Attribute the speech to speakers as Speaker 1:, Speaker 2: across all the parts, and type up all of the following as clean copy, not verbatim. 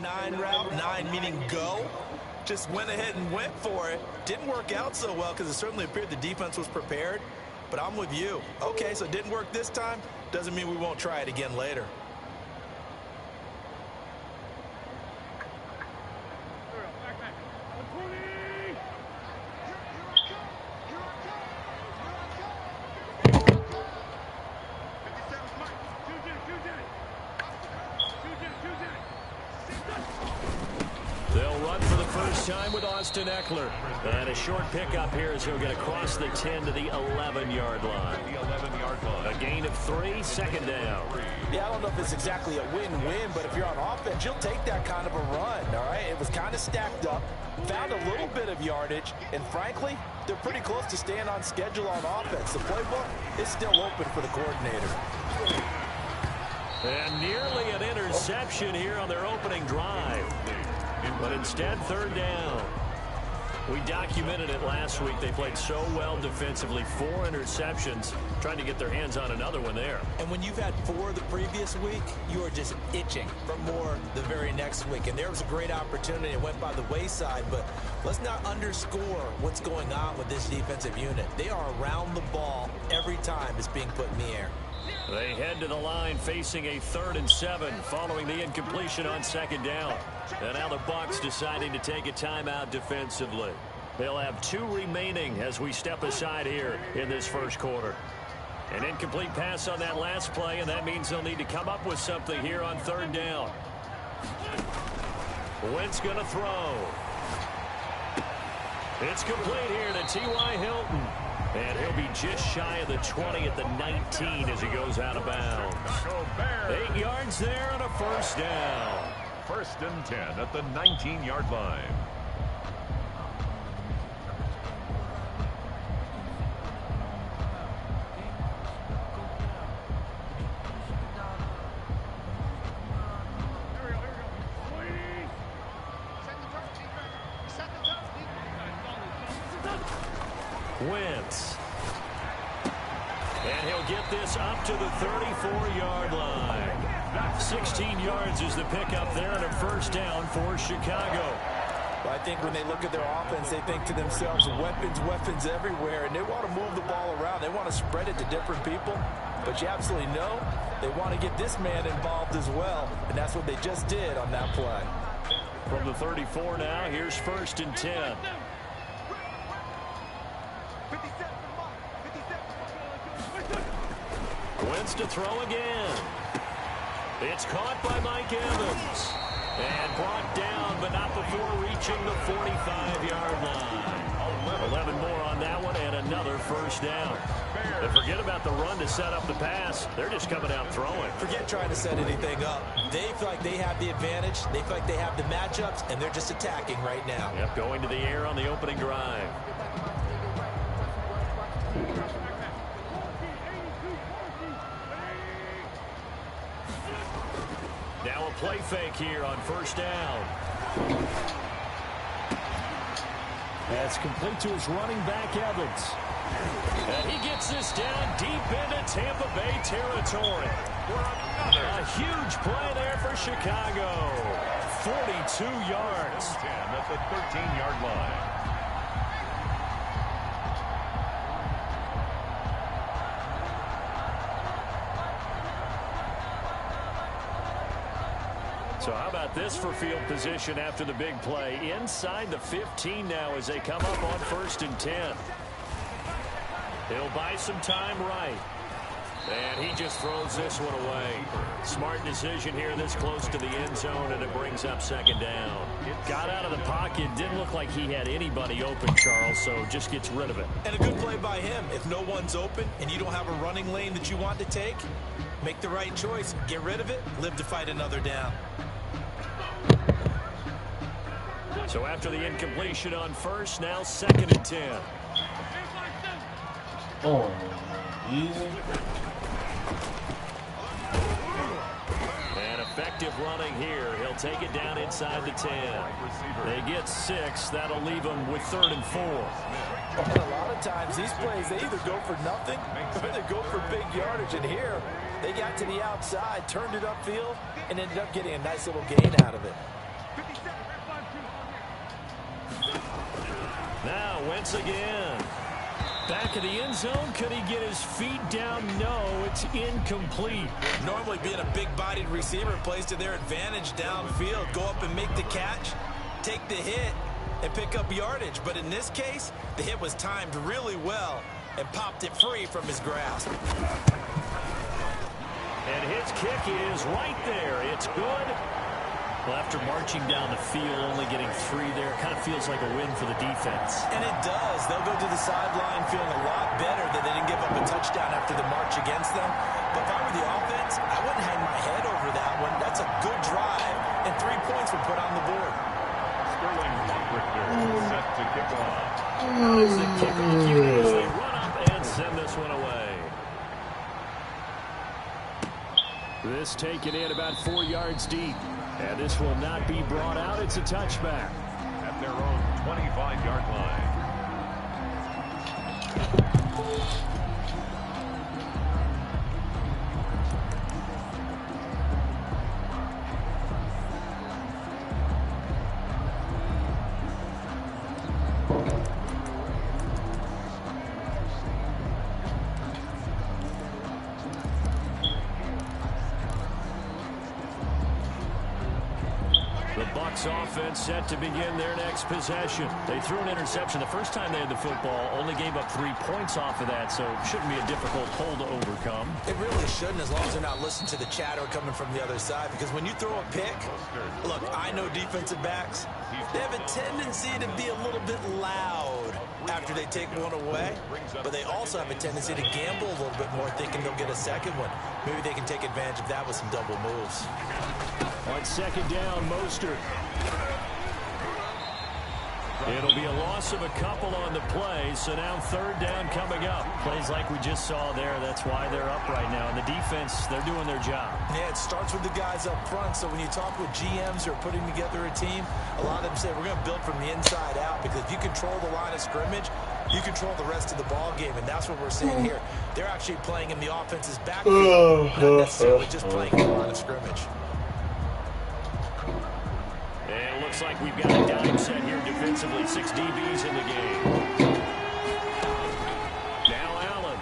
Speaker 1: 9 route, 9 meaning go. Just went ahead and went for it. Didn't work out so well because it certainly appeared the defense was prepared. But I'm with you. Okay, so it didn't work this time. Doesn't mean we won't try it again later.
Speaker 2: They'll run for the first time with Austin Eckler. And a short pickup here as he'll get across the 10 to the 11-yard line. A gain of 3, second down.
Speaker 1: Yeah, I don't know if it's exactly a win-win, but if you're on offense, you'll take that kind of a run, all right? It was kind of stacked up, found a little bit of yardage, and frankly, they're pretty close to staying on schedule on offense. The playbook is still open for the coordinator.
Speaker 2: And nearly an interception here on their opening drive. But instead, third down. We documented it last week. They played so well defensively. 4 interceptions, trying to get their hands on another one there.
Speaker 1: And when you've had 4 the previous week, you are just itching for more the very next week. And there was a great opportunity. It went by the wayside, but let's not underscore what's going on with this defensive unit. They are around the ball every time it's being put in the air.
Speaker 2: They head to the line facing a 3rd and 7 following the incompletion on second down. And now the Bucs deciding to take a timeout defensively. They'll have 2 remaining as we step aside here in this first quarter. An incomplete pass on that last play, and that means they'll need to come up with something here on 3rd down. Wentz going to throw. It's complete here to T.Y. Hilton. And he'll be just shy of the 20 at the 19 as he goes out of bounds. 8 yards there and a first down.
Speaker 3: 1st and 10 at the 19-yard line.
Speaker 2: Wentz. And he'll get this up to the 34-yard line. 16 yards is the pickup there and a first down for Chicago.
Speaker 1: Well, I think when they look at their offense, they think to themselves, weapons, weapons everywhere, and they want to move the ball around. They want to spread it to different people, but you absolutely know they want to get this man involved as well, and that's what they just did on that play.
Speaker 2: From the 34 now, here's 1st and 10. Wentz to throw again. It's caught by Mike Evans. And brought down, but not before reaching the 45-yard line. 11 more on that one, and another first down. And forget about the run to set up the pass. They're just coming out throwing.
Speaker 1: Forget trying to set anything up. They feel like they have the advantage. They feel like they have the matchups, and they're just attacking right now.
Speaker 2: Yep, going to the air on the opening drive. Now a play fake here on first down. That's complete to his running back, Evans. And he gets this down deep into Tampa Bay territory. A huge play there for Chicago. 42 yards.
Speaker 3: 10 at the 13-yard line.
Speaker 2: So how about this for field position after the big play? Inside the 15 now as they come up on 1st and 10. He'll buy some time right. And he just throws this one away. Smart decision here this close to the end zone, and it brings up second down. Got out of the pocket. Didn't look like he had anybody open, Charles, so just gets rid of it.
Speaker 1: And a good play by him. If no one's open and you don't have a running lane that you want to take, make the right choice. Get rid of it. Live to fight another down.
Speaker 2: So after the incompletion on first, now 2nd and 10.
Speaker 4: Oh, easy.
Speaker 2: And effective running here. He'll take it down inside the 10. They get 6. That'll leave them with 3rd and 4.
Speaker 1: And a lot of times these plays, they either go for nothing or they go for big yardage. And here, they got to the outside, turned it upfield, and ended up getting a nice little gain out of it.
Speaker 2: Now Wentz again. Back of the end zone. Could he get his feet down? No, it's incomplete.
Speaker 1: Normally being a big-bodied receiver plays to their advantage downfield. Go up and make the catch, take the hit, and pick up yardage. But in this case, the hit was timed really well and popped it free from his grasp.
Speaker 2: And his kick is right there. It's good. Well, after marching down the field, only getting 3 there, kind of feels like a win for the defense.
Speaker 1: And it does. They'll go to the sideline feeling a lot better that they didn't give up a touchdown after the march against them. But if I were the offense, I wouldn't hang my head over that one. That's a good drive, and 3 points were put on the board.
Speaker 3: Sterling Richter set to kick off.
Speaker 2: As the kickoff unit as they run up and send this one away. This taken in about 4 yards deep. And this will not be brought out. It's a touchback.
Speaker 3: At their own 25-yard line.
Speaker 2: Offense set to begin their next possession. They threw an interception the first time they had the football, only gave up 3 points off of that, so it shouldn't be a difficult hole to overcome.
Speaker 1: It really shouldn't, as long as they're not listening to the chatter coming from the other side, because when you throw a pick, look, I know defensive backs, they have a tendency to be a little bit loud after they take one away, but they also have a tendency to gamble a little bit more, thinking they'll get a second one. Maybe they can take advantage of that with some double moves.
Speaker 2: On second down, Mostert. It'll be a loss of a couple on the play, so now third down coming up. Plays like we just saw there, that's why they're up right now. And the defense, they're doing their job.
Speaker 1: Yeah, it starts with the guys up front, so when you talk with GMs who are putting together a team, a lot of them say we're going to build from the inside out, because if you control the line of scrimmage, you control the rest of the ball game, and that's what we're seeing here. They're actually playing in the offense's backfield, not necessarily just playing in the line of scrimmage.
Speaker 2: Looks like we've got a dime set here defensively. 6 DBs in the game. Now Allen.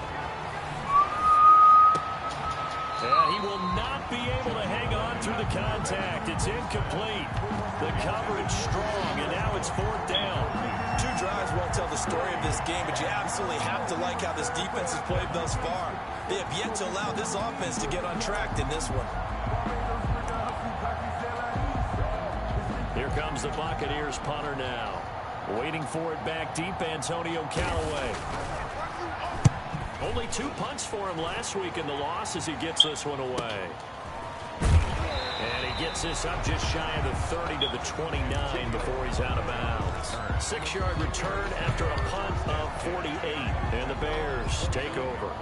Speaker 2: And he will not be able to hang on through the contact. It's incomplete. The coverage strong, and now it's 4th down.
Speaker 1: 2 drives won't tell the story of this game, but you absolutely have to like how this defense has played thus far. They have yet to allow this offense to get untracked in this one.
Speaker 2: Here comes the Buccaneers punter now. Waiting for it back deep, Antonio Callaway. Only 2 punts for him last week in the loss as he gets this one away. And he gets this up just shy of the 30 to the 29 before he's out of bounds. 6-yard return after a punt of 48. And the Bears take over.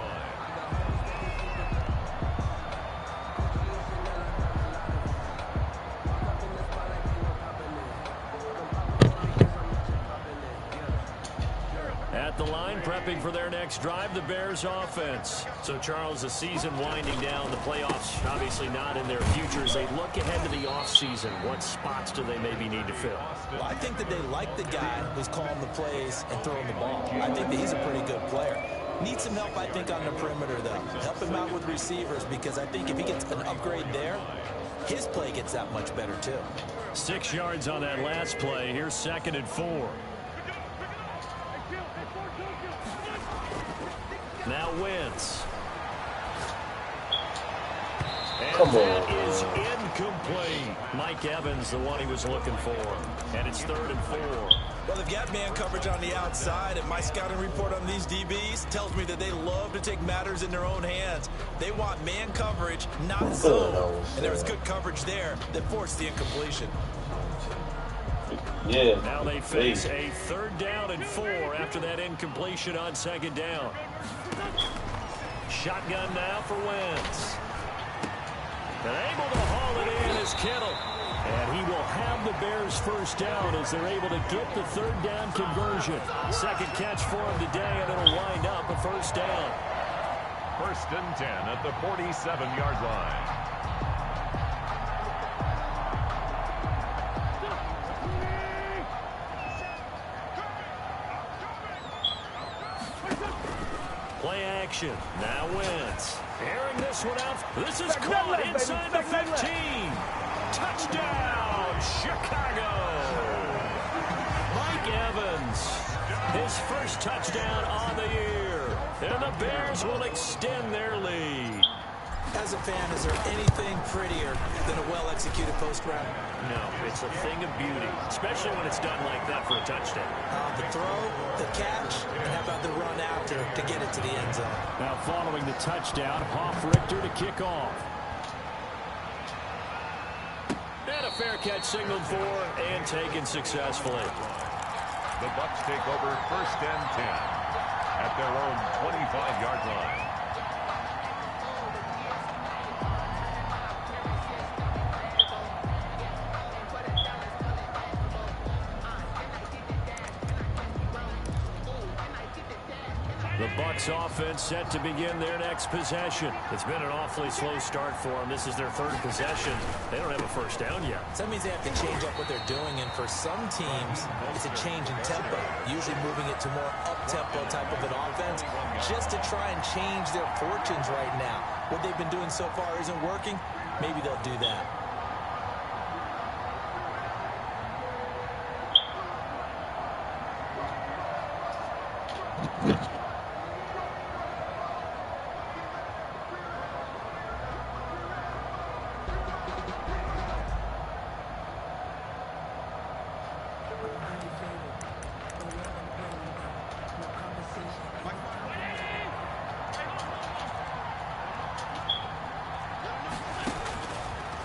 Speaker 2: The line prepping for their next drive, the Bears offense. So, Charles, the season winding down, the playoffs obviously not in their future. As they look ahead to the offseason, what spots do they maybe need to fill?
Speaker 1: Well, I think that they like the guy who's calling the plays and throwing the ball. I think that he's a pretty good player. Needs some help, I think, on the perimeter, though. Help him out with receivers, because I think if he gets an upgrade there, his play gets that much better, too.
Speaker 2: 6 yards on that last play. Here's 2nd and 4. Now Wentz. And that is incomplete. Mike Evans, the one he was looking for. And it's 3rd and 4.
Speaker 1: Well, they've got man coverage on the outside, and my scouting report on these DBs tells me that they love to take matters in their own hands. They want man coverage, not zone. And there was good coverage there that forced the incompletion.
Speaker 4: Yeah.
Speaker 2: Now they face a 3rd down and 4 after that incompletion on 2nd down. Shotgun now for Wentz. And able to haul it in is Kittle. And he will have the Bears 1st down as they're able to get the 3rd down conversion. 2nd catch for him today, and it'll wind up a 1st down.
Speaker 3: 1st and 10 at the 47-yard line.
Speaker 2: Play action. Now Wentz. Airing this one out. This is caught inside the 15. Touchdown, Chicago. Mike Evans. His first touchdown on the year. And the Bears will extend their lead.
Speaker 1: As a fan, is there anything prettier than a well-executed post route?
Speaker 2: No, it's a thing of beauty, especially when it's done like that for a touchdown.
Speaker 1: The throw, the catch, and how about the run after to get it to the end zone?
Speaker 2: Now following the touchdown, Richter to kick off. And a fair catch signaled for and taken successfully.
Speaker 3: The Bucs take over 1st and 10 at their own 25-yard line.
Speaker 2: The Bucs offense set to begin their next possession. It's been an awfully slow start for them. This is their 3rd possession. They don't have a first down yet.
Speaker 1: So that means they have to change up what they're doing, and for some teams, it's a change in tempo, usually moving it to more up-tempo type of an offense, just to try and change their fortunes right now. What they've been doing so far isn't working. Maybe they'll do that.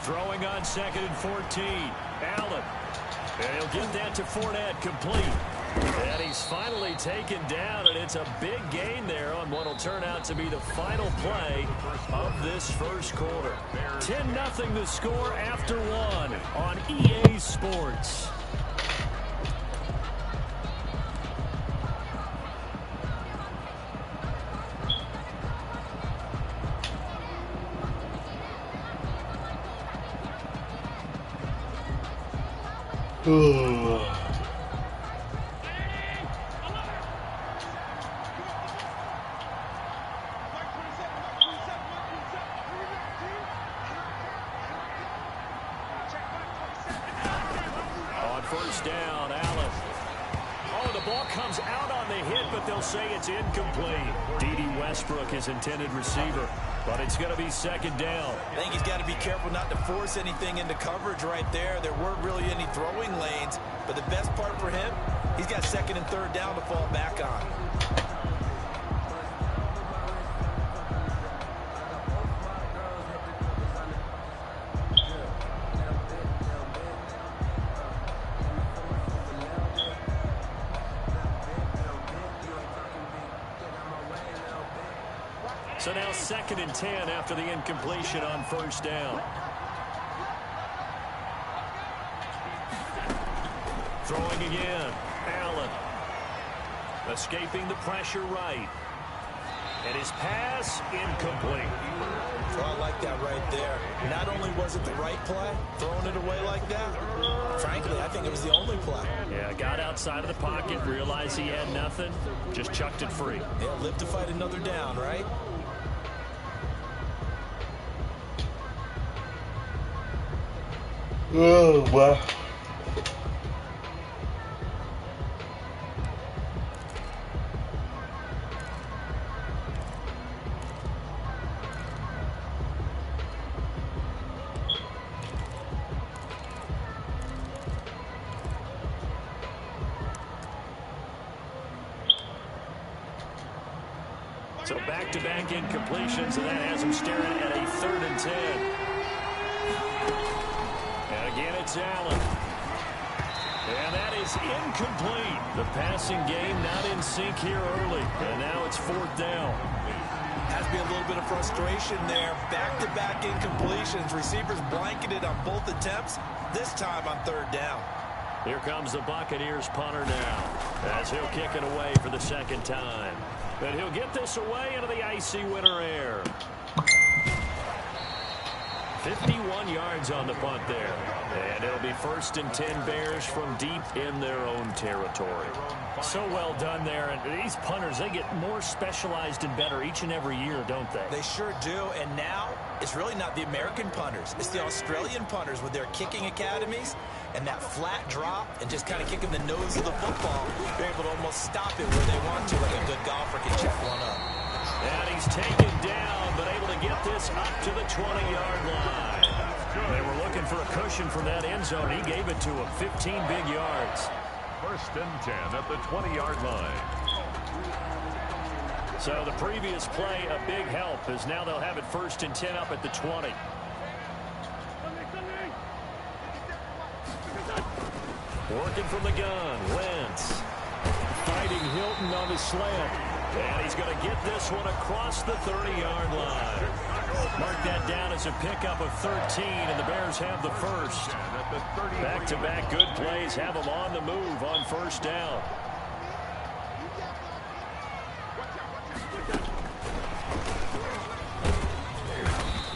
Speaker 2: Throwing on 2nd and 14. Allen. And he'll get that to Fournette, complete. And he's finally taken down, and it's a big gain there on what will turn out to be the final play of this first quarter. 10-0 the score after 1 on EA Sports. On 1st down, Allen. Oh, the ball comes out on the hit, but they'll say it's incomplete. D.D. Westbrook is intended receiver, but it's going to be 2nd down.
Speaker 1: I think he's got to be careful not to force anything into coverage right there. There weren't really any throwing lanes, but the best part for him, he's got 2nd and 3rd down to fall back on.
Speaker 2: So now 2nd and 10 after the incompletion on 1st down. Throwing again. Allen. Escaping the pressure right. And his pass incomplete.
Speaker 1: Oh, I like that right there. Not only was it the right play, throwing it away like that, frankly, I think it was the only play.
Speaker 2: Yeah, got outside of the pocket, realized he had nothing, just chucked it free.
Speaker 1: Yeah, live to fight another down, right?
Speaker 4: Oh, wow.
Speaker 2: So back-to-back incompletions, and that has him staring at a 3rd and 10. And again, it's Allen. And that is incomplete. The passing game not in sync here early. And now it's 4th down.
Speaker 1: Has to be a little bit of frustration there. Back-to-back incompletions. Receivers blanketed on both attempts, this time on 3rd down.
Speaker 2: Here comes the Buccaneers punter now, as he'll kick it away for the 2nd time. And he'll get this away into the icy winter air. 51 yards on the punt there. And it'll be 1st and 10 Bears from deep in their own territory.
Speaker 5: So well done there. And these punters, they get more specialized and better each and every year, don't they?
Speaker 1: They sure do. And now it's really not the American punters. It's the Australian punters with their kicking academies and that flat drop and just kind of kicking the nose of the football. They're able to almost stop it where they want to, like a good golfer can chip one up.
Speaker 2: And he's taken down, but able to get this up to the 20-yard line. They were looking for a cushion from that end zone. He gave it to him. 15 big yards.
Speaker 3: 1st and 10 at the 20-yard line.
Speaker 2: So the previous play, a big help, as now they'll have it 1st and 10 up at the 20. Working from the gun, Wentz. Fighting Hilton on the slant. And he's going to get this one across the 30-yard line. Mark that down as a pickup of 13, and the Bears have the first. Back-to-back good plays have them on the move on 1st down.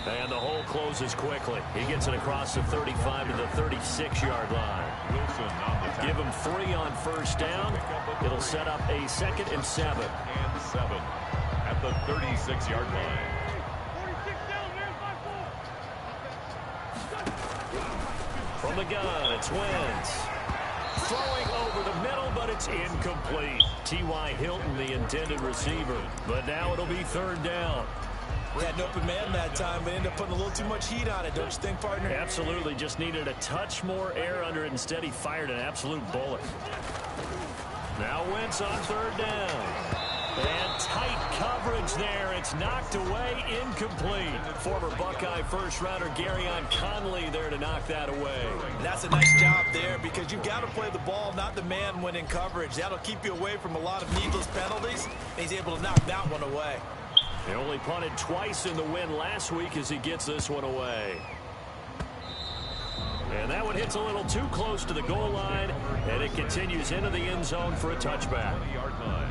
Speaker 2: And the hole closes quickly. He gets it across the 35 to the 36-yard line. Give him 3 on 1st down. It'll set up a 2nd and 7.
Speaker 3: And 7 at the 36-yard line.
Speaker 2: From the gun, it's Wentz. Throwing over the middle, but it's incomplete. T.Y. Hilton, the intended receiver. But now it'll be 3rd down.
Speaker 1: We had an open man that time, but ended up putting a little too much heat on it, don't you think, partner?
Speaker 2: Absolutely. Just needed a touch more air under it. Instead, he fired an absolute bullet. Now Wentz on 3rd down. And tight coverage there. It's knocked away, incomplete. Former Buckeye first-rounder Garyon Conley there to knock that away.
Speaker 1: And that's a nice job there because you've got to play the ball, not the man when in coverage. That'll keep you away from a lot of needless penalties. And he's able to knock that one away.
Speaker 2: He only punted twice in the win last week as he gets this one away. And that one hits a little too close to the goal line, and it continues into the end zone for a touchback.
Speaker 3: 20-yard line.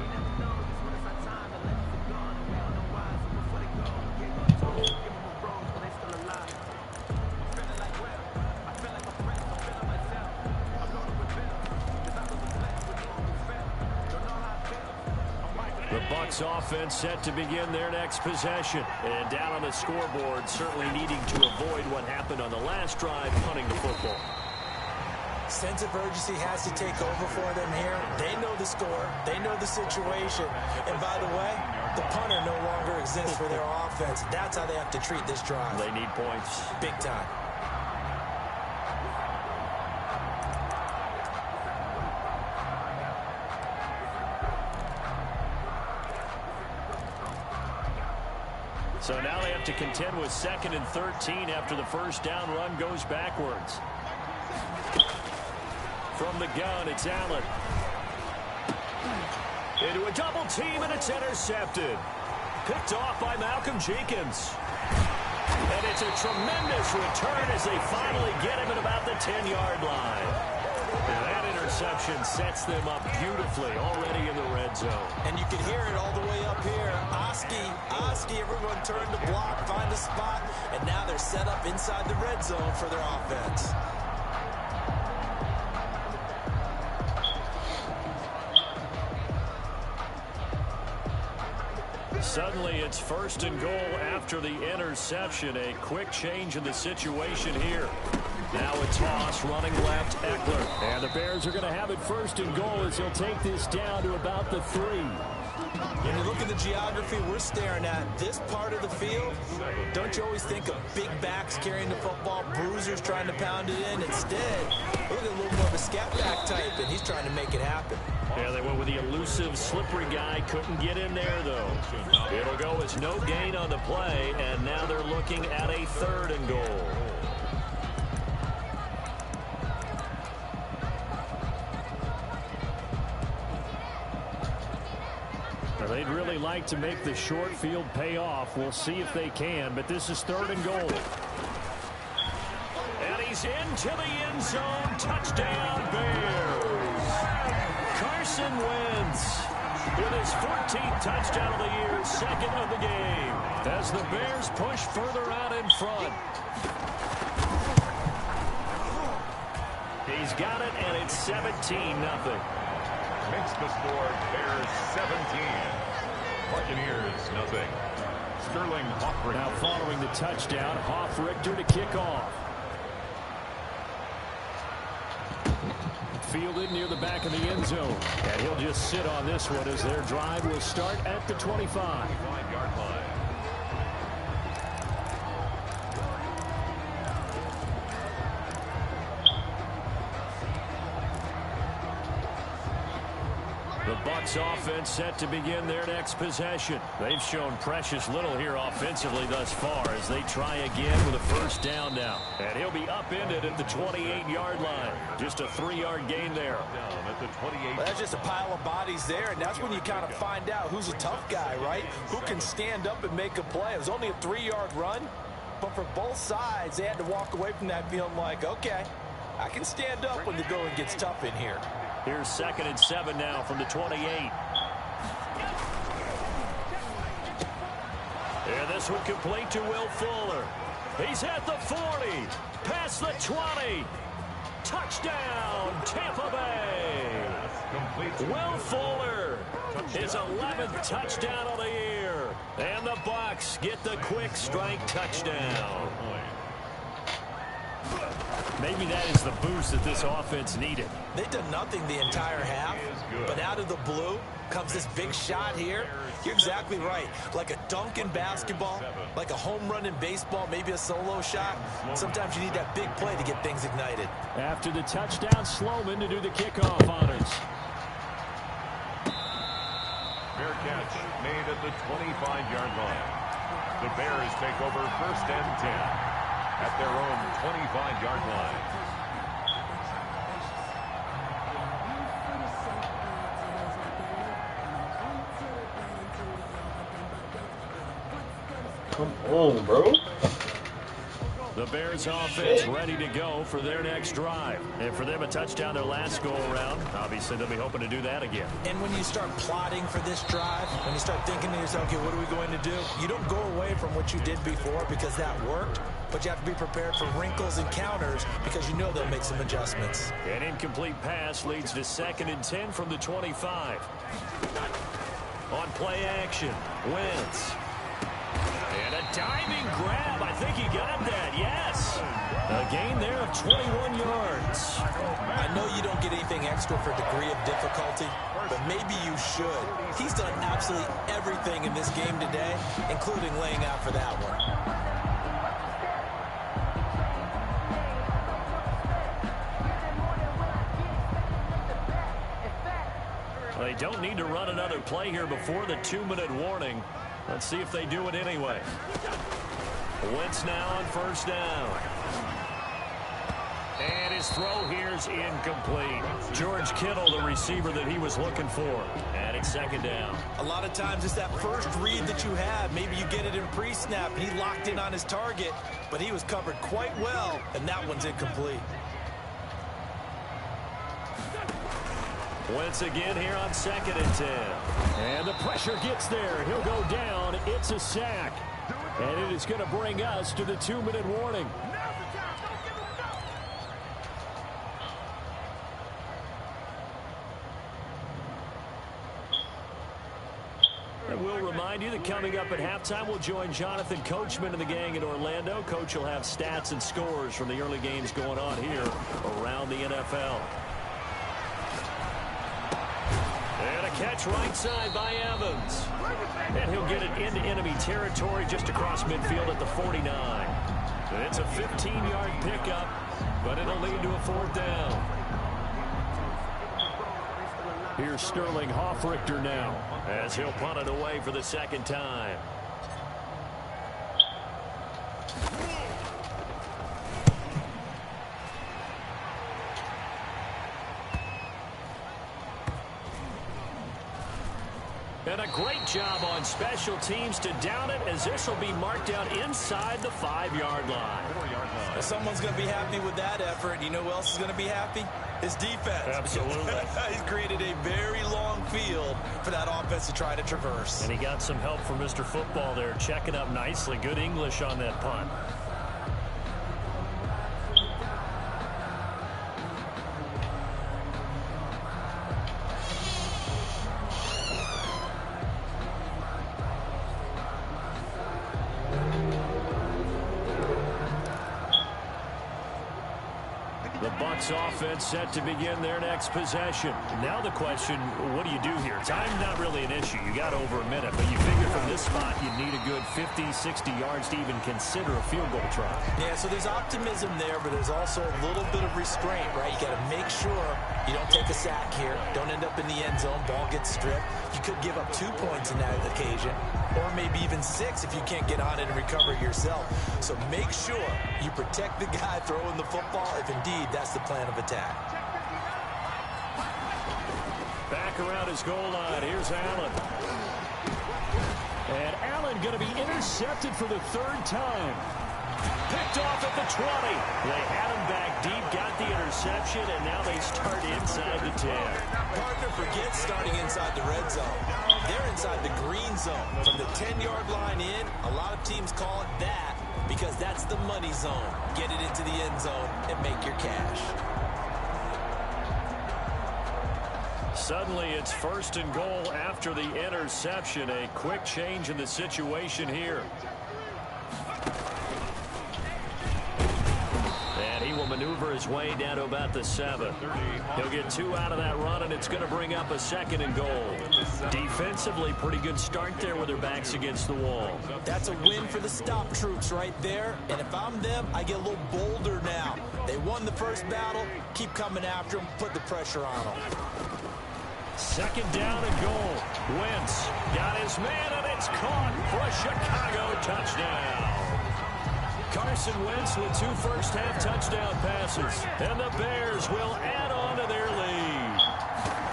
Speaker 2: The Bucs offense set to begin their next possession. And down on the scoreboard, certainly needing to avoid what happened on the last drive, punting the football.
Speaker 1: Sense of urgency has to take over for them here. They know the score. They know the situation. And by the way, the punter no longer exists for their offense. That's how they have to treat this drive.
Speaker 2: They need points.
Speaker 1: Big time.
Speaker 2: So now they have to contend with 2nd and 13 after the 1st down run goes backwards. From the gun, it's Allen. Into a double team, and it's intercepted. Picked off by Malcolm Jenkins. And it's a tremendous return as they finally get him at about the 10-yard line. And that interception sets them up beautifully already in the red zone.
Speaker 1: And you can hear it all the way up here. Oski, everyone turned to block, find a spot, and now they're set up inside the red zone for their offense.
Speaker 2: Suddenly it's 1st and goal after the interception. A quick change in the situation here. Now a toss running left, Eckler. And the Bears are going to have it 1st and goal as they'll take this down to about the 3.
Speaker 1: When you look at the geography we're staring at, this part of the field, don't you always think of big backs carrying the football, bruisers trying to pound it in? Instead, look at a little more of a scat back type, and he's trying to make it happen.
Speaker 2: Yeah, they went with the elusive, slippery guy. Couldn't get in there, though. It'll go as no gain on the play, and now they're looking at a 3rd and goal. They'd really like to make the short field pay off. We'll see if they can, but this is 3rd and goal. And he's into the end zone. Touchdown, Bears. Carson Wentz with his 14th touchdown of the year, 2nd of the game. as the Bears push further out in front. He's got it, and it's 17-0.
Speaker 3: Makes the score Bears 17. Buccaneers nothing. Sterling Hoffrichter.
Speaker 2: Now following the touchdown, Hoffrichter to kick off. Fielded near the back of the end zone. And he'll just sit on this one as their drive will start at the 25.
Speaker 3: 25-yard line.
Speaker 2: The Bucs offense set to begin their next possession. They've shown precious little here offensively thus far as they try again with a first down now. And he'll be upended at the 28-yard line. Just a 3-yard gain there.
Speaker 3: Down at the 28.
Speaker 1: Well, that's just a pile of bodies there, and that's when you kind of find out who's a tough guy, right? Who can stand up and make a play. It was only a 3-yard run, but for both sides, they had to walk away from that feeling like, okay, I can stand up when the going gets tough in here.
Speaker 2: Here's 2nd and 7 now from the 28. And this one complete to Will Fuller. He's at the 40, past the 20. Touchdown, Tampa Bay. Will Fuller, his 11th touchdown of the year. And the Bucs get the quick strike touchdown. Maybe that is the boost that this offense needed.
Speaker 1: They've done nothing the entire half, but out of the blue comes this big shot here. You're exactly right. Like a dunk in basketball, like a home run in baseball, maybe a solo shot. Sometimes you need that big play to get things ignited.
Speaker 2: After the touchdown, Sloman to do the kickoff honors.
Speaker 3: Fair catch made at the 25-yard line. The Bears take over 1st and 10. At their own 25-yard line.
Speaker 4: Come on, bro.
Speaker 2: The Bears offense ready to go for their next drive. And for them, a touchdown their last go-around. Obviously, they'll be hoping to do that again.
Speaker 1: And when you start plotting for this drive, when you start thinking to yourself, okay, what are we going to do? You don't go away from what you did before because that worked, but you have to be prepared for wrinkles and counters because you know they'll make some adjustments.
Speaker 2: An incomplete pass leads to 2nd and 10 from the 25. On play action, Wentz. And a diving grab. I think he got that, yes. A gain there of 21 yards.
Speaker 1: I know you don't get anything extra for degree of difficulty, but maybe you should. He's done absolutely everything in this game today, including laying out for that one.
Speaker 2: They don't need to run another play here before the 2-minute warning. Let's see if they do it anyway. Wentz now on 1st down. And his throw here is incomplete. George Kittle, the receiver that he was looking for. And it's 2nd down.
Speaker 1: A lot of times it's that first read that you have. Maybe you get it in pre-snap and he locked in on his target, but he was covered quite well, and that one's incomplete.
Speaker 2: Wentz again here on 2nd and 10. And the pressure gets there. He'll go down. It's a sack. And it is going to bring us to the 2-minute warning. And we'll remind you that coming up at halftime, we'll join Jonathan Coachman and the gang in Orlando. Coach will have stats and scores from the early games going on here around the NFL. Catch right side by Evans. And he'll get it into enemy territory just across midfield at the 49. It's a 15-yard pickup, but it'll lead to a 4th down. Here's Sterling Hoffrichter now as he'll punt it away for the 2nd time.
Speaker 5: And a great job on special teams to down it, as this will be marked out inside the 5-yard line.
Speaker 1: Well, someone's going to be happy with that effort. You know who else is going to be happy? His defense.
Speaker 5: Absolutely.
Speaker 1: He's created a very long field for that offense to try to traverse.
Speaker 5: And he got some help from Mr. Football there, checking up nicely. Good English on that punt. The Bucs offense set to begin their next possession. Now the question, what do you do here? Time's not really an issue. You got over a minute, but you figure from this spot you need a good 50, 60 yards to even consider a field goal try.
Speaker 1: Yeah, so there's optimism there, but there's also a little bit of restraint, right? You got to make sure you don't take a sack here. Don't end up in the end zone. Ball gets stripped. You could give up 2 points in that occasion, or maybe even 6 if you can't get on it and recover it yourself. So make sure you protect the guy throwing the football if indeed that's the plan of attack.
Speaker 5: Back around his goal line. Here's Allen. And Allen going to be intercepted for the 3rd time. Picked off at the 20. They had him back deep, got the interception, and now they start inside the 10.
Speaker 1: Partner forgets starting inside the red zone. They're inside the green zone. From the 10-yard line in, a lot of teams call it that because that's the money zone. Get it into the end zone and make your cash.
Speaker 5: Suddenly it's 1st and goal after the interception. A quick change in the situation here. And he will maneuver his way down to about the 7. He'll get 2 out of that run, and it's going to bring up a 2nd and goal. Defensively, pretty good start there with their backs against the wall.
Speaker 1: That's a win for the stop troops right there. And if I'm them, I get a little bolder now. They won the first battle. Keep coming after them. Put the pressure on them.
Speaker 5: 2nd down and goal. Wentz got his man, and it's caught for a Chicago touchdown. Carson Wentz with 2 first-half touchdown passes. And the Bears will add on to their lead.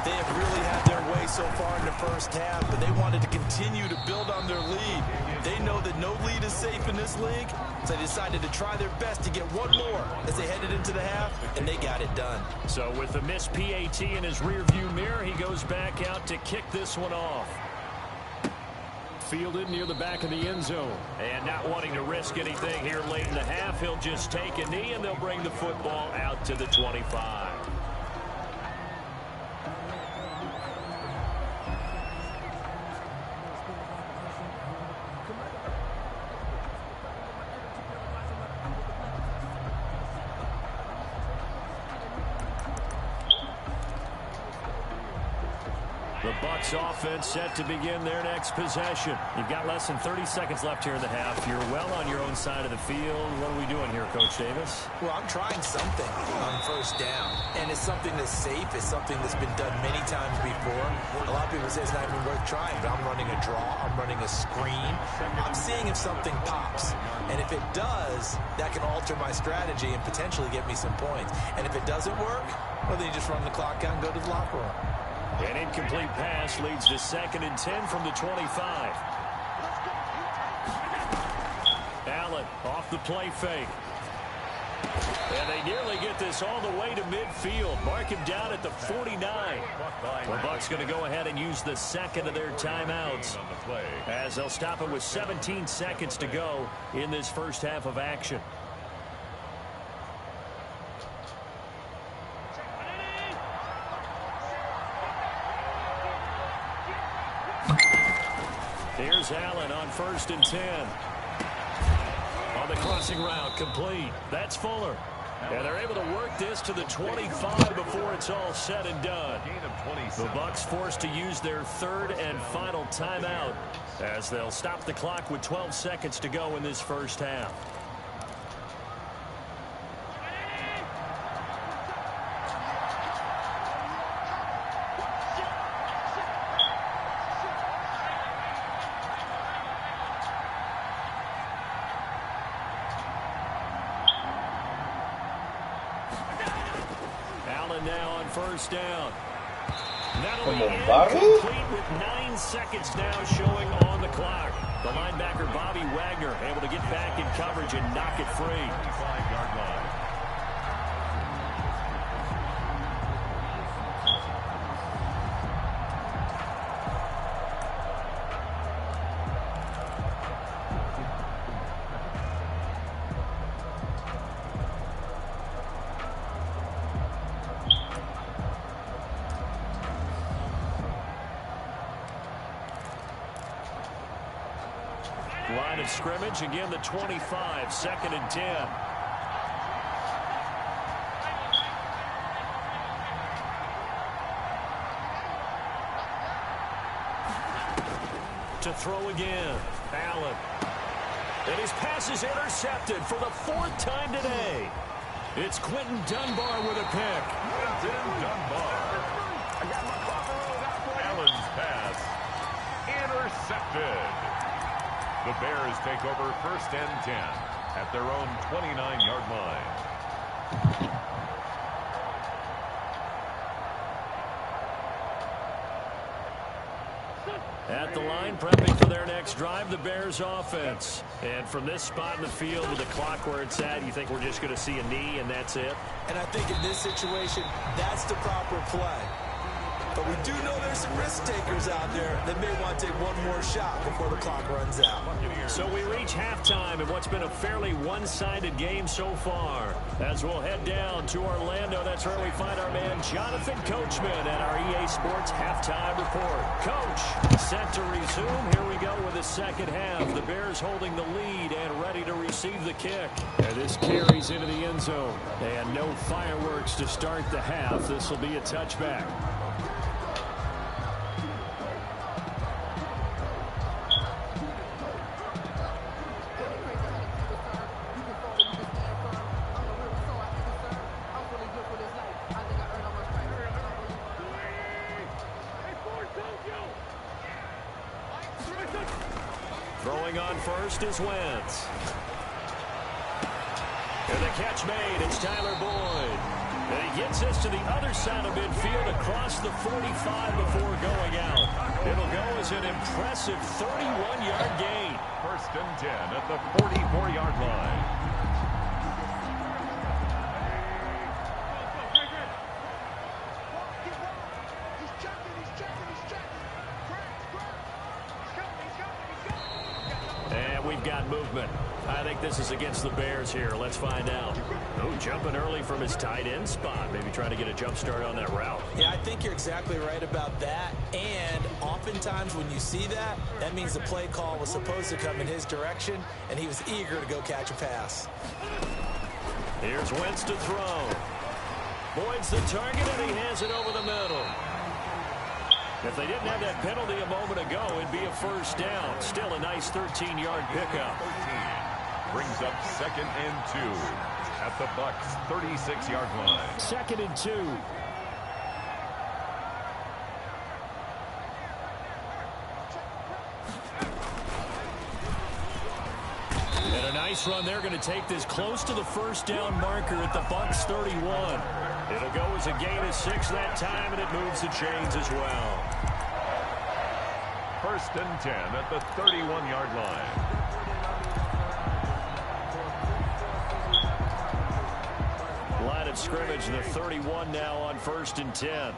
Speaker 1: They have really had their way so far in the first half, but they wanted to continue to build on their lead. They know that no lead is safe in this league, so they decided to try their best to get one more as they headed into the half, and they got it done.
Speaker 5: So with the missed PAT in his rearview mirror, he goes back out to kick this one off. Fielded near the back of the end zone. And not wanting to risk anything here late in the half, he'll just take a knee, and they'll bring the football out to the 25. The Bucs offense set to begin their next possession. You've got less than 30 seconds left here in the half. You're well on your own side of the field. What are we doing here, Coach Davis?
Speaker 1: Well, I'm trying something on 1st down, and it's something that's safe. It's something that's been done many times before. A lot of people say it's not even worth trying, but I'm running a draw. I'm running a screen. I'm seeing if something pops, and if it does, that can alter my strategy and potentially get me some points. And if it doesn't work, well, then you just run the clock out and go to the locker room.
Speaker 5: An incomplete pass leads to 2nd and 10 from the 25. Allen off the play fake. And they nearly get this all the way to midfield. Mark him down at the 49. The Bucs going to go ahead and use the 2nd of their timeouts, as they'll stop it with 17 seconds to go in this first half of action. Here's Allen on 1st and 10. On the crossing route, complete. That's Fuller. And they're able to work this to the 25 before it's all said and done. The Bucs forced to use their 3rd and final timeout, as they'll stop the clock with 12 seconds to go in this first half. Now on 1st down.
Speaker 2: That'll
Speaker 4: Come
Speaker 2: be
Speaker 4: on, Bobby.
Speaker 2: incomplete with 9 seconds now showing on the clock. The linebacker, Bobby Wagner, able to get back in coverage and knock it free.
Speaker 3: 25-yard line.
Speaker 2: Line of scrimmage, again the 25, 2nd and 10. To throw again, Allen. And his pass is intercepted for the 4th time today. It's Quentin Dunbar with a pick.
Speaker 3: Quentin Dunbar. Allen's pass intercepted. The Bears take over 1st and 10 at their own 29-yard line.
Speaker 2: At the line, prepping for their next drive, the Bears offense. And from this spot in the field with the clock where it's at, you think we're just going to see a knee and that's it?
Speaker 1: And I think in this situation, that's the proper play. But we do know there's some risk takers out there that may want to take one more shot before the clock runs out.
Speaker 2: So we reach halftime in what's been a fairly one-sided game so far. As we'll head down to Orlando, that's where we find our man Jonathan Coachman at our EA Sports Halftime Report. Coach, set to resume. Here we go with the second half. The Bears holding the lead and ready to receive the kick. And this carries into the end zone. And no fireworks to start the half. This will be a touchback. Throwing on first is Wentz. And the catch made. It's Tyler Boyd. And he gets us to the other side of midfield across the 45 before going out. It'll go as an impressive 31-yard gain.
Speaker 3: 1st and 10 at the 44-yard line.
Speaker 2: Got movement. I think this is against the Bears here. Let's find out. Oh, jumping early from his tight end spot. Maybe trying to get a jump start on that route.
Speaker 1: Yeah, I think you're exactly right about that. And oftentimes when you see that, that means the play call was supposed to come in his direction, and he was eager to go catch a pass.
Speaker 2: Here's Wentz to throw. Boyd's the target, and he has it over the middle. If they didn't have that penalty a moment ago, it'd be a first down. Still a nice 13-yard pickup.
Speaker 3: Brings up 2nd and 2 at the Bucs' 36-yard line.
Speaker 2: 2nd and 2. And a nice run. They're going to take this close to the first down marker at the Bucs' 31. It'll go as a gain of 6 that time, and it moves the chains as well.
Speaker 3: 1st and 10 at the 31-yard line.
Speaker 2: Line of scrimmage, the 31 now on 1st and 10.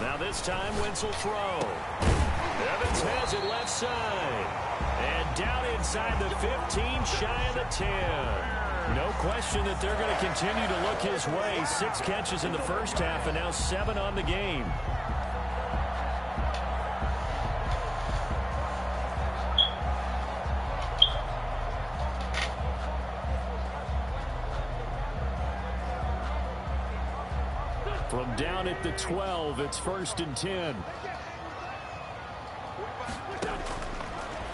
Speaker 2: Now this time, Wentz will throw. Evans has it left side. And down inside the 15, shy of the 10. No question that they're going to continue to look his way. 6 catches in the first half and now 7 on the game. From down at the 12, it's 1st and 10.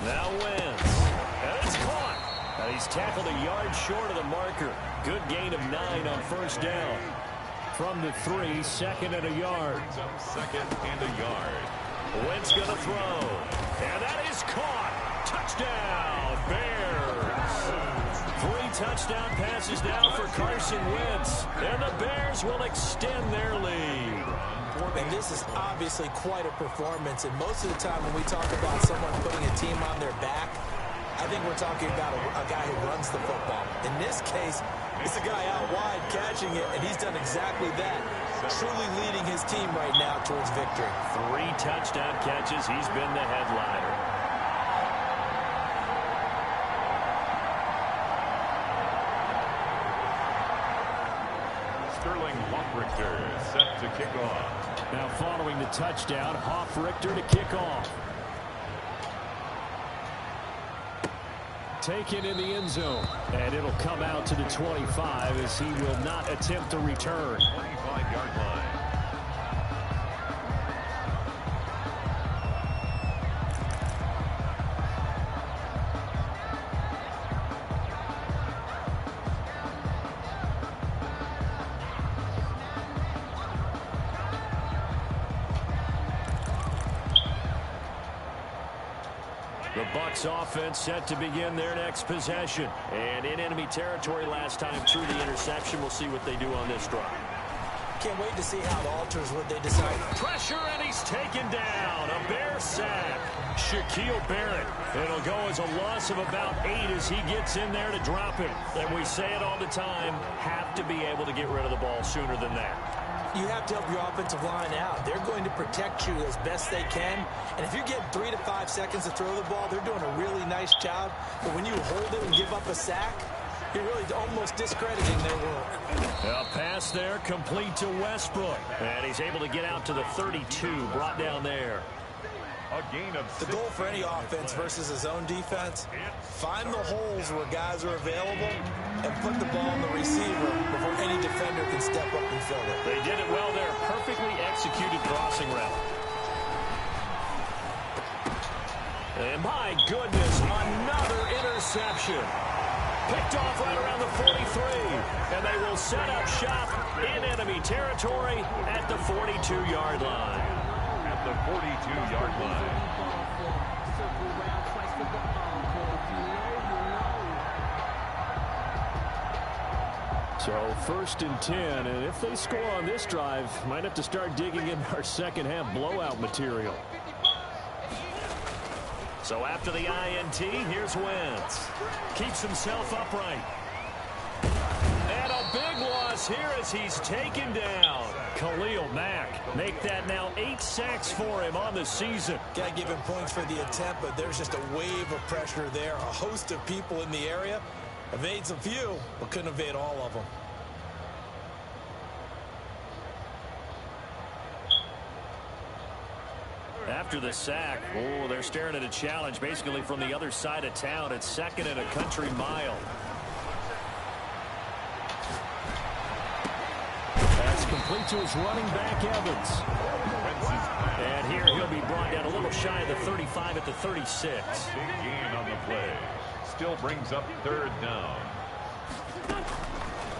Speaker 2: Now Wentz. And it's caught. And he's tackled a yard short of the marker. Good gain of 9 on first down. From the 3, 2nd and a yard.
Speaker 3: 2nd and a yard.
Speaker 2: Wentz going to throw. And that is caught. Touchdown, Bears. 3 touchdown passes now for Carson Wentz. And the Bears will extend their lead.
Speaker 1: And this is obviously quite a performance. And most of the time when we talk about someone putting a team on their back, I think we're talking about a guy who runs the football. In this case, it's a guy out wide catching it, and he's done exactly that. Truly leading his team right now towards victory.
Speaker 2: 3 touchdown catches. He's been the headliner.
Speaker 3: Sterling Hoffrichter set to kick off.
Speaker 2: Now following the touchdown, Hoffrichter to kick off. Taken in the end zone. And it'll come out to the 25 as he will not attempt to return.
Speaker 3: 25-yard line.
Speaker 2: The Bucs offense set to begin their next possession. And in enemy territory last time through the interception. We'll see what they do on this drive.
Speaker 1: Can't wait to see how it alters what they decide.
Speaker 2: Pressure, and he's taken down. A Bear sack. Shaquille Barrett. It'll go as a loss of about 8 as he gets in there to drop it. And we say it all the time, have to be able to get rid of the ball sooner than that.
Speaker 1: You have to help your offensive line out. They're going to protect you as best they can. And if you get 3 to 5 seconds to throw the ball, they're doing a really nice job. But when you hold it and give up a sack, you're really almost discrediting their work.
Speaker 2: A pass there complete to Westbrook. And he's able to get out to the 32, brought down there.
Speaker 3: A gain of
Speaker 1: The goal for any offense versus a zone defense, find the holes where guys are available and put the ball on the receiver before any defender can step up and fill it.
Speaker 2: They did it well there. Perfectly executed crossing route. And my goodness, another interception. Picked off right around the 43. And they will set up shop in enemy territory at the 42-yard line.
Speaker 3: At the 42-yard line.
Speaker 2: So 1st and 10, and if they score on this drive, might have to start digging in our second half blowout material. So after the INT, here's Wentz. Keeps himself upright. And a big loss here as he's taken down. Khalil Mack make that now 8 sacks for him on the season.
Speaker 1: Got to give him points for the attempt, but there's just a wave of pressure there. A host of people in the area. Evades a few, but couldn't evade all of them.
Speaker 2: After the sack, oh, they're staring at a challenge basically from the other side of town. It's 2nd and a country mile. That's complete to his running back, Evans. And here he'll be brought down a little shy of the 35 at the 36.
Speaker 3: Big gain on the play. Still brings up 3rd down.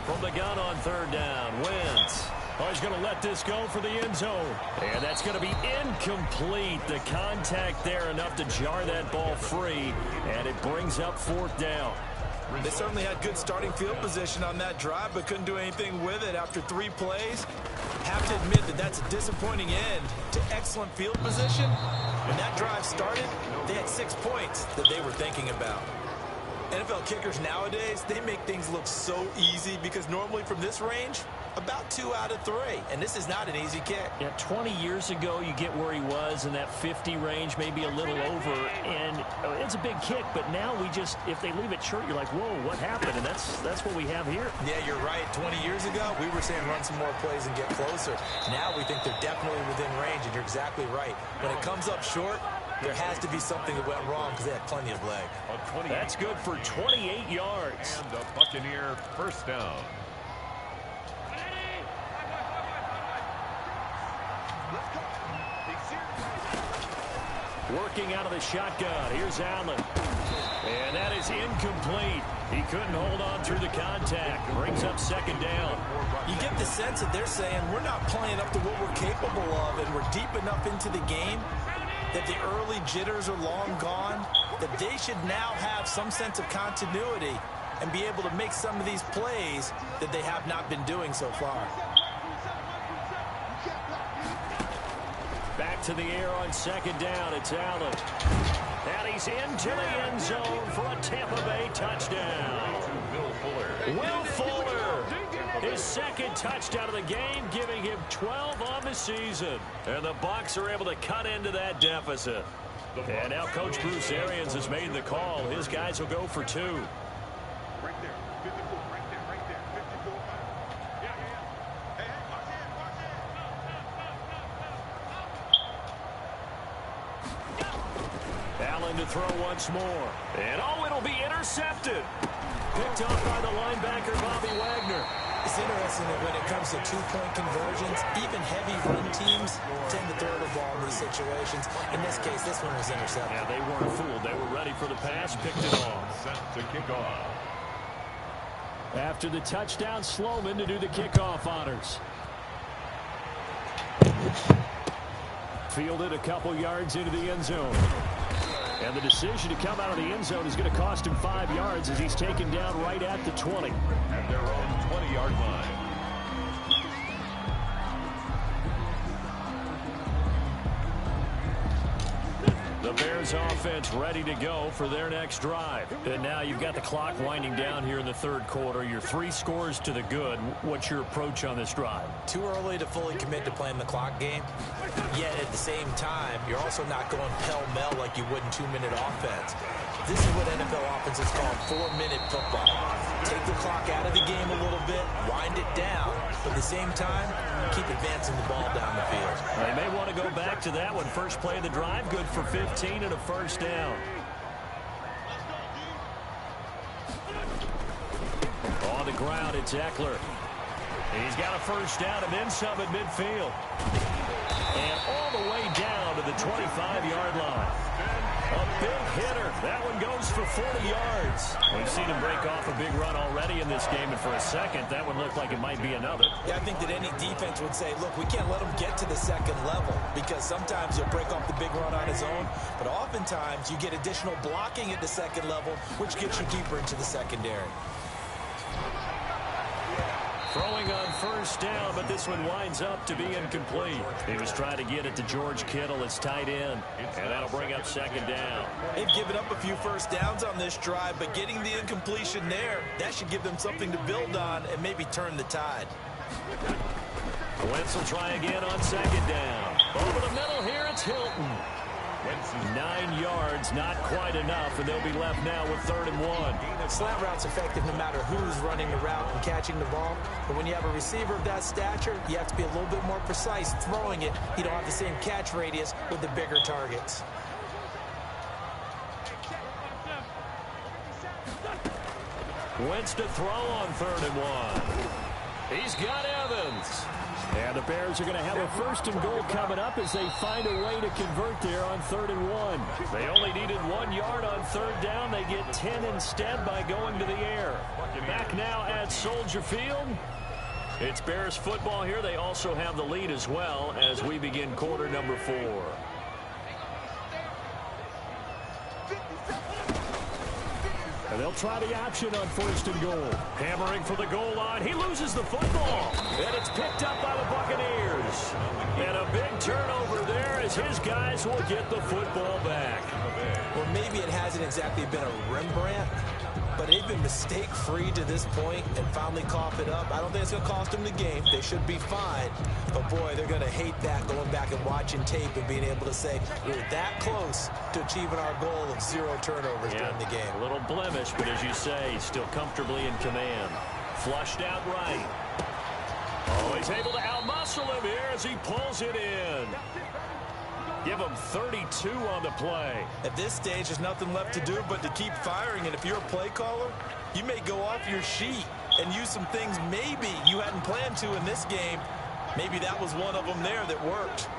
Speaker 2: From the gun on 3rd down, Wentz. Oh, he's going to let this go for the end zone. And that's going to be incomplete. The contact there enough to jar that ball free. And it brings up 4th down.
Speaker 1: They certainly had good starting field position on that drive, but couldn't do anything with it after 3 plays. Have to admit that that's a disappointing end to excellent field position. When that drive started, they had 6 points that they were thinking about. NFL kickers nowadays, they make things look so easy because normally from this range, about 2 out of 3. And this is not an easy kick.
Speaker 2: Yeah, 20 years ago, you get where he was in that 50 range, maybe a little over. And it's a big kick, but now we just, if they leave it short, you're like, whoa, what happened? And that's what we have here.
Speaker 1: Yeah, you're right. 20 years ago, we were saying run some more plays and get closer. Now we think they're definitely within range, and you're exactly right. When it comes up short, there has to be something that went wrong because they had plenty of leg.
Speaker 2: That's good for 28 yards.
Speaker 3: And a Buccaneer 1st down.
Speaker 2: Working out of the shotgun. Here's Allen. And that is incomplete. He couldn't hold on through the contact. Brings up 2nd down.
Speaker 1: You get the sense that they're saying we're not playing up to what we're capable of, and we're deep enough into the game that the early jitters are long gone, that they should now have some sense of continuity and be able to make some of these plays that they have not been doing so far.
Speaker 2: Back to the air on second down. It's Allen. And he's into the end zone for a Tampa Bay touchdown. Will Fuller, his second touchdown of the game, giving him 12 on the season. And the Bucs are able to cut into that deficit. And now Coach Bruce Arians has made the call. His guys will go for 2.
Speaker 3: Right there. 54. Right there. Right there. 54. Yeah. Hey, watch it.
Speaker 2: Allen to throw once more. And it'll be intercepted. Picked off by the linebacker, Bobby Wagner.
Speaker 1: It's interesting that when it comes to two-point conversions, even heavy run teams tend to throw the ball in these situations. In this case, this one was intercepted.
Speaker 2: Yeah, they weren't fooled. They were ready for the pass, picked it off.
Speaker 3: Set to kick off.
Speaker 2: After the touchdown, Sloman to do the kickoff honors. Fielded a couple yards into the end zone. And the decision to come out of the end zone is going to cost him 5 yards as he's taken down right at the 20.
Speaker 3: At their own 20-yard line.
Speaker 2: The Bears offense ready to go for their next drive. And now you've got the clock winding down here in the third quarter. You're 3 scores to the good. What's your approach on this drive?
Speaker 1: Too early to fully commit to playing the clock game. Yet at the same time, you're also not going pell-mell like you would in 2-minute offense. This is what NFL offenses call 4-minute football. Take the clock out of the game a little bit, wind it down, but at the same time, keep advancing the ball down the field.
Speaker 2: They may want to go back to that one. First play of the drive, good for 15 and a first down. On the ground, it's Eckler. He's got a first down and then some at midfield. And all the way down to the 25-yard line. A big hitter. That one goes for 40 yards. We've seen him break off a big run already in this game, and for a second, that one looked like it might be another.
Speaker 1: Yeah, I think that any defense would say, look, we can't let him get to the second level because sometimes he'll break off the big run on his own, but oftentimes you get additional blocking at the second level, which gets you deeper into the secondary.
Speaker 2: Throwing on first down, but this one winds up to be incomplete. He was trying to get it to George Kittle, his tight end, and that'll bring up second down.
Speaker 1: They've given up a few first downs on this drive, but getting the incompletion there, that should give them something to build on and maybe turn the tide.
Speaker 2: Wentz will try again on second down. Over the middle here, it's Hilton. 9 yards, not quite enough, and they'll be left now with 3rd and 1.
Speaker 1: Slant route's effective no matter who's running the route and catching the ball. But when you have a receiver of that stature, you have to be a little bit more precise throwing it. You don't have the same catch radius with the bigger targets.
Speaker 2: Wentz to throw on 3rd and 1. He's got Evans. And the Bears are going to have a 1st and goal coming up as they find a way to convert there on 3rd and 1. They only needed 1 yard on 3rd down. They get 10 instead by going to the air. Back now at Soldier Field. It's Bears football here. They also have the lead as well as we begin quarter number 4. And they'll try the option on 1st and goal. Hammering for the goal line. He loses the football. And it's picked up by the Buccaneers. And a big turnover there as his guys will get the football back.
Speaker 1: Well, maybe it hasn't exactly been a Rembrandt, but they've been mistake-free to this point and finally cough it up. I don't think it's going to cost them the game. They should be fine. But, boy, they're going to hate that going back and watching tape and being able to say, we were that close to achieving our goal of 0 turnovers during the game.
Speaker 2: A little blemish, but as you say, still comfortably in command. Flushed out right. Oh, he's able to outmuscle him here as he pulls it in. Give him 32 on the play.
Speaker 1: At this stage, there's nothing left to do but to keep firing. And if you're a play caller, you may go off your sheet and use some things maybe you hadn't planned to in this game. Maybe that was one of them there that worked.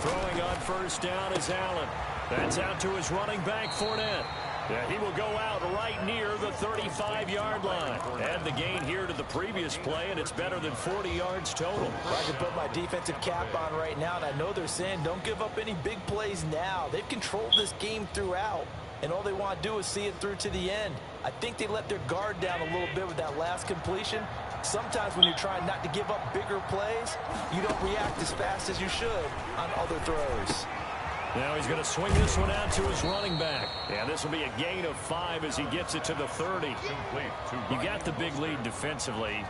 Speaker 2: Throwing on 1st down is Allen. That's out to his running back, Fournette. Yeah, he will go out right near the 35-yard line. Add the gain here to the previous play, and it's better than 40 yards total.
Speaker 1: I can put my defensive cap on right now, and I know they're saying don't give up any big plays now. They've controlled this game throughout. and all they want to do is see it through to the end. I think they let their guard down a little bit with that last completion. Sometimes when you're trying not to give up bigger plays, you don't react as fast as you should on other throws.
Speaker 2: Now he's going to swing this one out to his running back. And this will be a gain of 5 as he gets it to the 30. You got the big lead defensively.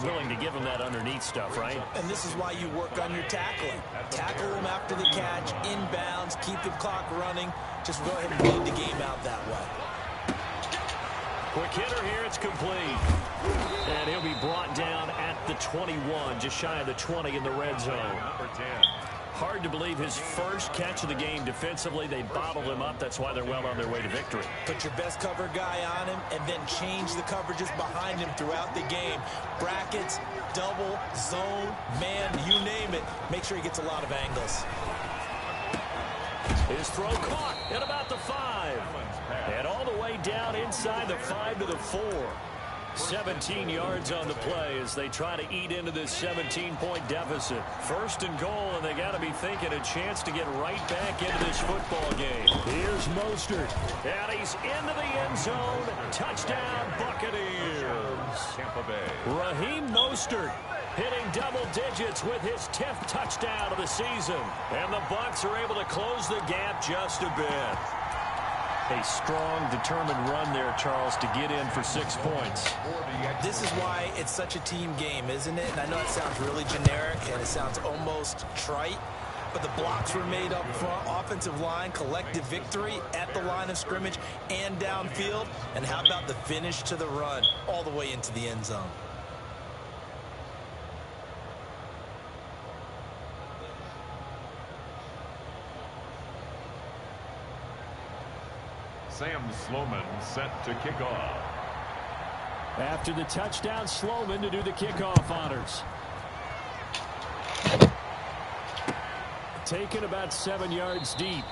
Speaker 2: Willing to give him that underneath stuff, right?
Speaker 1: And this is why you work on your tackling. Tackle them after the catch, inbounds, keep the clock running. Just go ahead and lead the game out that way.
Speaker 2: Quick hitter here, it's complete. And he'll be brought down at the 21, just shy of the 20 in the red zone. Hard to believe his first catch of the game defensively. They bottled him up. That's why they're well on their way to victory.
Speaker 1: Put your best cover guy on him and then change the coverages behind him throughout the game. Brackets, double, zone, man, you name it. Make sure he gets a lot of angles.
Speaker 2: His throw caught at about the 5. And all the way down inside the 5 to the 4. 17 yards on the play as they try to eat into this 17-point deficit. First and goal, and they got to be thinking a chance to get right back into this football game. Here's Mostert. And he's into the end zone. Touchdown, Buccaneers.
Speaker 3: Tampa Bay.
Speaker 2: Raheem Mostert hitting double digits with his 10th touchdown of the season. And the Bucs are able to close the gap just a bit. A strong, determined run there, Charles, to get in for 6 points.
Speaker 1: This is why it's such a team game, isn't it? And I know it sounds really generic and it sounds almost trite, but the blocks were made up front, offensive line, collective victory at the line of scrimmage and downfield. And how about the finish to the run all the way into the end zone?
Speaker 3: Sam Sloman set to kick off.
Speaker 2: After the touchdown, Sloman to do the kickoff honors. Taken about 7 yards deep.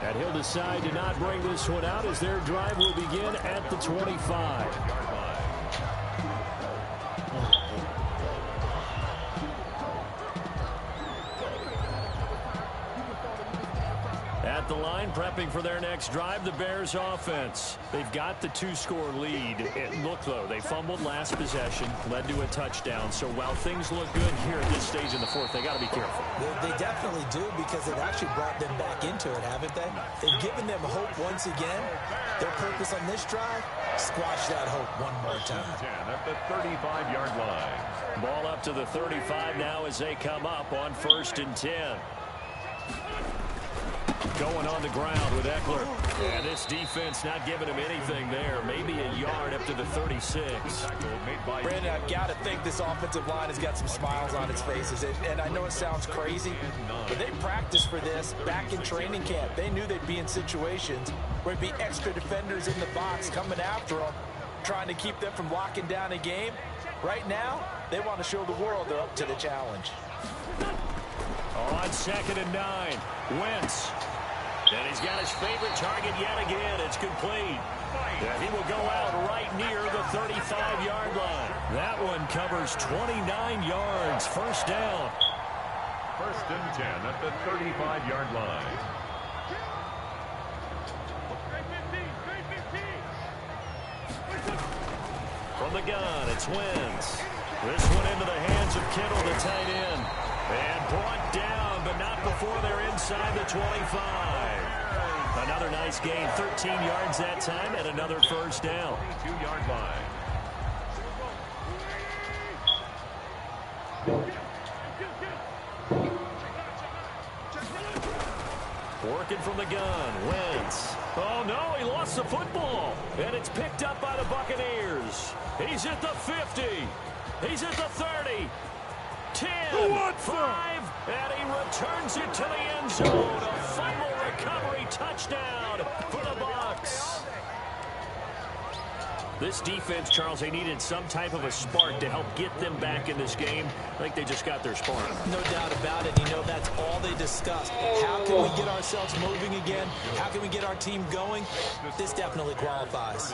Speaker 2: And he'll decide to not bring this one out as their drive will begin at the 25. At the line, prepping for their next drive, the Bears offense. They've got the 2-score lead. Look, though, they fumbled last possession, led to a touchdown. So while things look good here at this stage in the fourth, they got to be careful.
Speaker 1: They definitely do, because they've actually brought them back into it, haven't they? They've given them hope once again. Their purpose on this drive, squash that hope one more time.
Speaker 3: 10 at the 35-yard line.
Speaker 2: Ball up to the 35 now as they come up on 1st and 10. Going on the ground with Eckler. And this defense not giving him anything there. Maybe a yard up to the 36.
Speaker 1: Brandon, I've got to think this offensive line has got some smiles on its faces. And I know it sounds crazy, but they practiced for this back in training camp. They knew they'd be in situations where it'd be extra defenders in the box coming after them, trying to keep them from locking down a game. Right now, they want to show the world they're up to the challenge.
Speaker 2: On 2nd and 9, Wentz. And he's got his favorite target yet again. It's complete. And he will go out right near the 35-yard line. That one covers 29 yards. First down.
Speaker 3: 1st and 10 at the 35-yard line.
Speaker 2: From the gun, it's Wentz. This one into the hands of Kittle, the tight end. And brought down, but not before they're inside the 25. Another nice gain, 13 yards that time, and another first down.
Speaker 3: 2-yard line.
Speaker 2: Working from the gun, Wentz. Oh, no, he lost the football. And it's picked up by the Buccaneers. He's at the 50. He's at the 30. 10, 5, and he returns it to the end zone. A fumble recovery touchdown for the Bucs. This defense, Charles, they needed some type of a spark to help get them back in this game. I think they just got their spark.
Speaker 1: No doubt about it. You know, that's all they discussed. How can we get ourselves moving again? How can we get our team going? This definitely qualifies.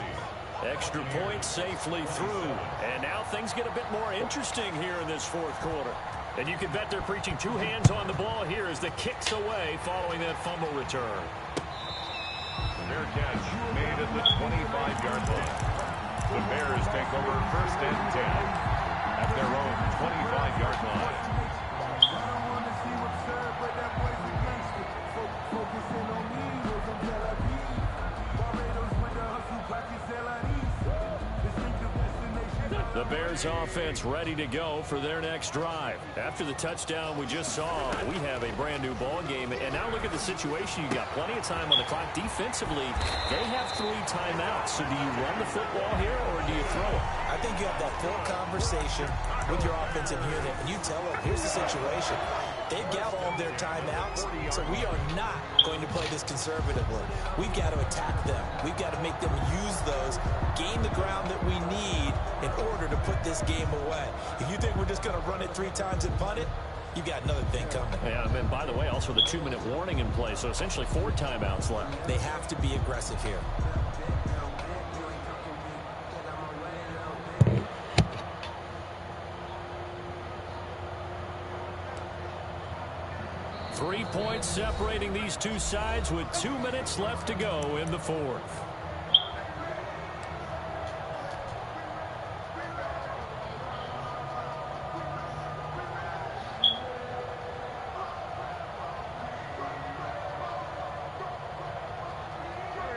Speaker 2: Extra point safely through. And now things get a bit more interesting here in this fourth quarter. And you can bet they're preaching 2 hands on the ball here as the kick's away following that fumble return.
Speaker 3: Fair catch made at the 25-yard line. The Bears take over first and 10 at their own 25-yard line.
Speaker 5: The Bears offense ready to go for their next drive. After the touchdown we just saw, we have a brand new ball game. And now look at the situation. You got plenty of time on the clock. Defensively, they have 3 timeouts. So do you run the football here or do you throw it?
Speaker 1: I think you have that full conversation with your offensive unit, and you tell them, here's the situation. They've got all their timeouts, so we are not going to play this conservatively. We've got to attack them. We've got to make them use those, gain the ground that we need in order to put this game away. If you think we're just going to run it 3 times and punt it, you've got another thing coming.
Speaker 5: Yeah, and by the way, also the 2-minute warning in play, so essentially 4 timeouts left.
Speaker 1: They have to be aggressive here.
Speaker 5: Three points separating these two sides with 2 minutes left to go in the fourth.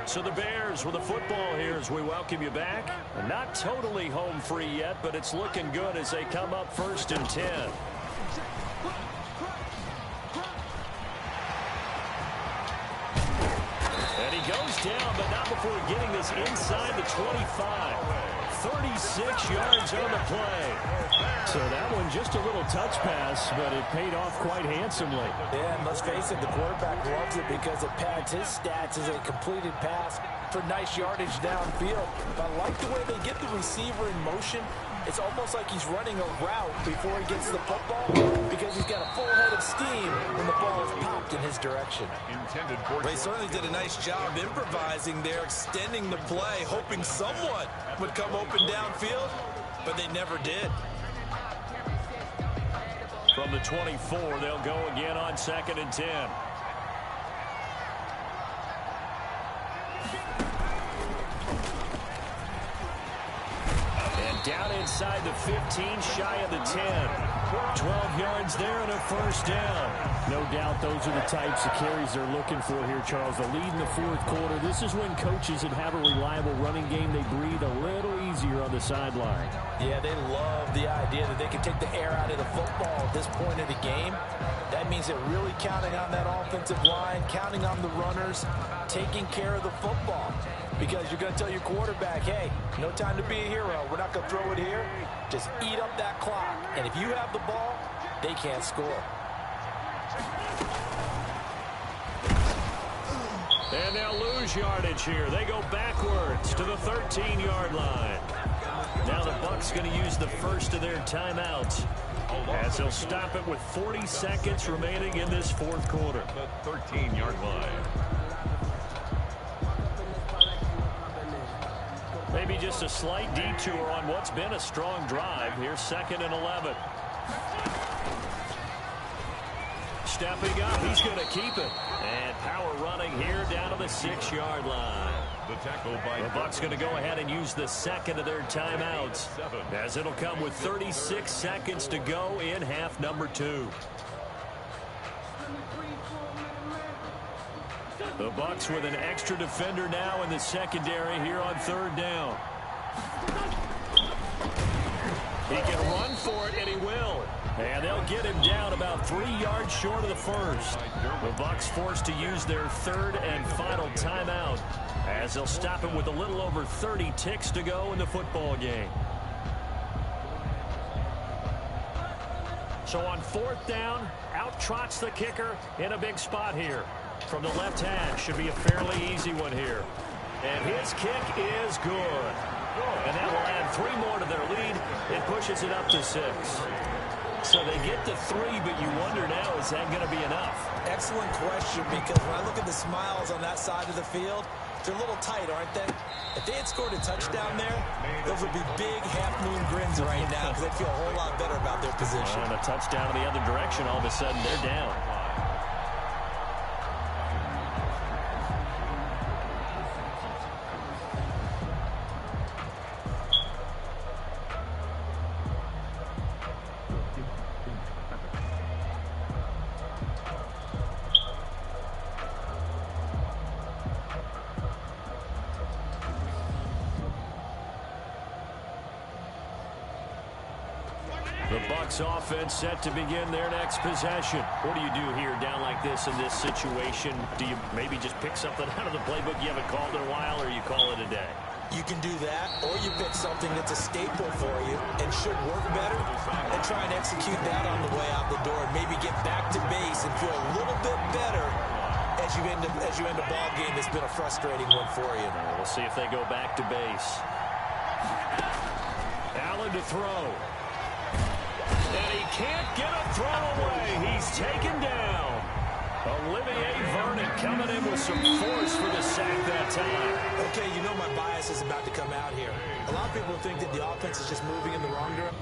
Speaker 5: So the Bears with the football here as we welcome you back. Not totally home free yet, but it's looking good as they come up first and 10. And he goes down, but not before getting this inside the 25. 36 yards on the play. So that one just a little touch pass, but it paid off quite handsomely.
Speaker 1: Yeah, and let's face it, the quarterback loves it because it pads his stats as a completed pass for nice yardage downfield. But I like the way they get the receiver in motion. It's almost like he's running a route before he gets the football because he's got a full head of steam when the ball is popped in his direction. They certainly did a nice job improvising there, extending the play, hoping someone would come open downfield, but they never did.
Speaker 5: From the 24, they'll go again on 2nd and 10. Down inside the 15, shy of the 10. 12 yards there and a first down. No doubt those are the types of carries they're looking for here, Charles. The lead in the fourth quarter. This is when coaches that have a reliable running game, they breathe a little easier on the sideline.
Speaker 1: Yeah, they love the idea that they can take the air out of the football at this point of the game. That means they're really counting on that offensive line, counting on the runners, taking care of the football. Because you're going to tell your quarterback, hey, no time to be a hero. We're not going to throw it here. Just eat up that clock. And if you have the ball, they can't score.
Speaker 5: And they'll lose yardage here. They go backwards to the 13-yard line. Now the Bucs going to use the first of their timeouts as they'll stop it with 40 seconds remaining in this fourth quarter.
Speaker 3: The 13-yard line.
Speaker 5: Maybe just a slight detour on what's been a strong drive. Here's 2nd and 11. Stepping up, he's going to keep it. And power running here down to the 6-yard line.
Speaker 3: The tackle by
Speaker 5: the Bucs going to go ahead and use the second of their timeouts, as it'll come with 36 seconds to go in half number 2. The Bucs with an extra defender now in the secondary here on 3rd down. He can run for it, and he will. And they'll get him down about 3 yards short of the first. The Bucs forced to use their 3rd and final timeout, as they'll stop him with a little over 30 ticks to go in the football game. So on 4th down, out trots the kicker in a big spot here. From the left hash, should be a fairly easy one here. And his kick is good. And that will add 3 more to their lead. It pushes it up to 6. So they get to 3, but you wonder now, is that going to be enough?
Speaker 1: Excellent question, because when I look at the smiles on that side of the field, they're a little tight, aren't they? If they had scored a touchdown there, those would be big half-moon grins right now because they feel a whole lot better about their position.
Speaker 5: And a touchdown in the other direction, all of a sudden they're down.
Speaker 2: The Bucs offense set to begin their next possession. What do you do here down like this in this situation? Do you maybe just pick something out of the playbook you haven't called in a while, or you call it a day?
Speaker 1: You can do that, or you pick something that's a staple for you and should work better and try and execute that on the way out the door and maybe get back to base and feel a little bit better as you end a ball game that's been a frustrating one for you.
Speaker 2: We'll see if they go back to base. Allen to throw. And he can't get a throw away. He's taken down. Olivier Vernon coming in with some force for the sack that time.
Speaker 1: Okay, you know my bias is about to come out here. A lot of people think that the offense is just moving in the wrong direction.